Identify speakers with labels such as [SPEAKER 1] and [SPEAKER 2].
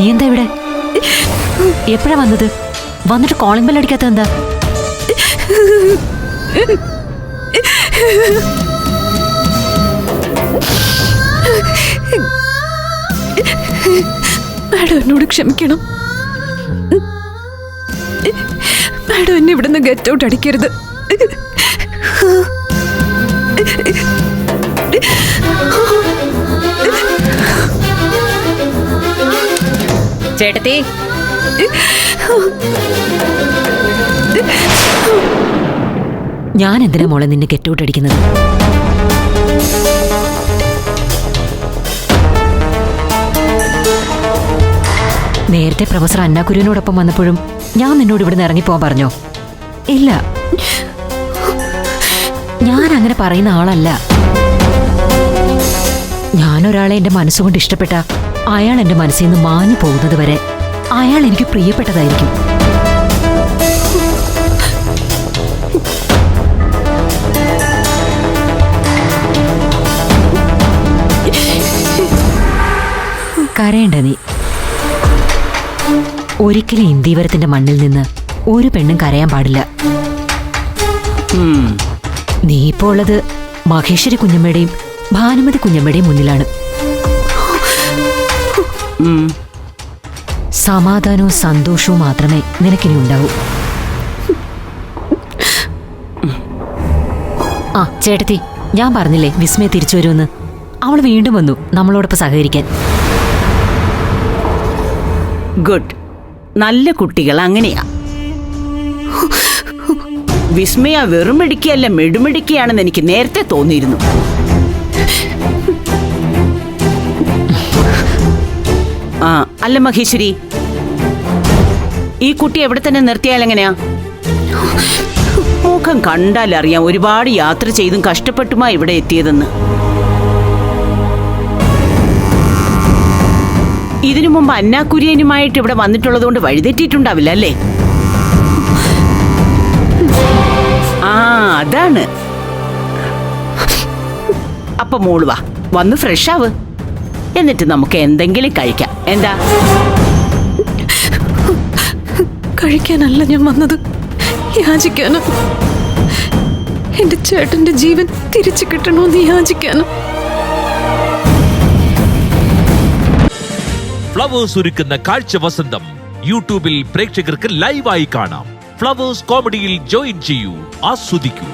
[SPEAKER 1] നീ എന്താ ഇവിടെ? എപ്പോഴാ വന്നത്? വന്നിട്ട് കോളിംഗ് ബെൽ അടിക്കാത്ത എന്താ?
[SPEAKER 2] മാഡം എന്നോട് ക്ഷമിക്കണം. മാഡം എന്നെ ഇവിടുന്ന് ഗെറ്റ് ഔട്ട് അടിക്കരുത്.
[SPEAKER 1] ചേട്ടത്തി, ഞാൻ എന്തിനാ മോളെ നിന്നെ ഗെറ്റ് ഔട്ട് അടിക്കുന്നത്? നേരത്തെ പ്രൊഫസർ അന്നാകുരുവിനോടൊപ്പം വന്നപ്പോഴും ഞാൻ നിന്നോട് ഇവിടുന്ന് ഇറങ്ങിപ്പോവാൻ പറഞ്ഞോ? ഇല്ല, ഞാൻ അങ്ങനെ പറയുന്ന ആളല്ല. ഞാനൊരാളെ എന്റെ മനസ്സുകൊണ്ട് ഇഷ്ടപ്പെട്ട അയാൾ എന്റെ മനസ്സിൽ നിന്ന് മാഞ്ഞു പോകുന്നത് വരെ അയാൾ എനിക്ക് പ്രിയപ്പെട്ടതായിരിക്കും. കരയണ്ട നീ. ഒരിക്കലും ഇന്ദീവരത്തിന്റെ മണ്ണിൽ നിന്ന് ഒരു പെണ്ണും കരയാൻ പാടില്ല. നീ ഇപ്പോൾ ഉള്ളത് മഹേശ്വരി കുഞ്ഞമ്മയുടെയും ഭാനുമതി കുഞ്ഞമ്മയുടെയും മുന്നിലാണ്. സമാധാനവും സന്തോഷവും മാത്രമേ നിനക്കിനി ഉണ്ടാവൂ. ആ ചേട്ടത്തി, ഞാൻ പറഞ്ഞില്ലേ വിസ്മയ തിരിച്ചു വരുമെന്ന്. അവൾ വീണ്ടും വന്നു നമ്മളോടൊപ്പം സഹകരിക്കാൻ.
[SPEAKER 3] ഗുഡ്. നല്ല കുട്ടികൾ അങ്ങനെയാ. വിസ്മയ വെറും മിടുക്കിയല്ല, മെടുമിടുക്കിയാണെന്ന് എനിക്ക് നേരത്തെ തോന്നിയിരുന്നു. ആ അല്ല മഹേശ്വരി, ഈ കുട്ടി എവിടെ തന്നെ നിർത്തിയാൽ എങ്ങനെയാ? മുഖം കണ്ടാലറിയാം ഒരുപാട് യാത്ര ചെയ്തും കഷ്ടപ്പെട്ടുമാ ഇവിടെ എത്തിയതെന്ന്. ഇതിനു മുമ്പ് അന്നാകുര്യനുമായിട്ട് ഇവിടെ വന്നിട്ടുള്ളതുകൊണ്ട് വഴിതെറ്റിയിട്ടുണ്ടാവില്ല അല്ലേ? ആ അതാണ്. അപ്പൊ മോള് വാ, വന്ന് ഫ്രഷ് ആവ്, എന്നിട്ട് നമുക്ക് എന്തെങ്കിലും കഴിക്കാം. എന്താ?
[SPEAKER 2] കഴിക്കാനല്ല ഞാൻ വന്നത്, യാചിക്കാനും. എന്റെ ചേട്ടന്റെ ജീവൻ തിരിച്ചു കിട്ടണമെന്ന് യാചിക്കാനും.
[SPEAKER 4] ഫ്ലവേഴ്സ് ഒരുക്കുന്ന കാഴ്ച വസന്തം യൂട്യൂബിൽ പ്രേക്ഷകർക്ക് ലൈവായി കാണാം. ഫ്ലവേഴ്സ് കോമഡിയിൽ ജോയിൻ ചെയ്യൂ, ആസ്വദിക്കൂ.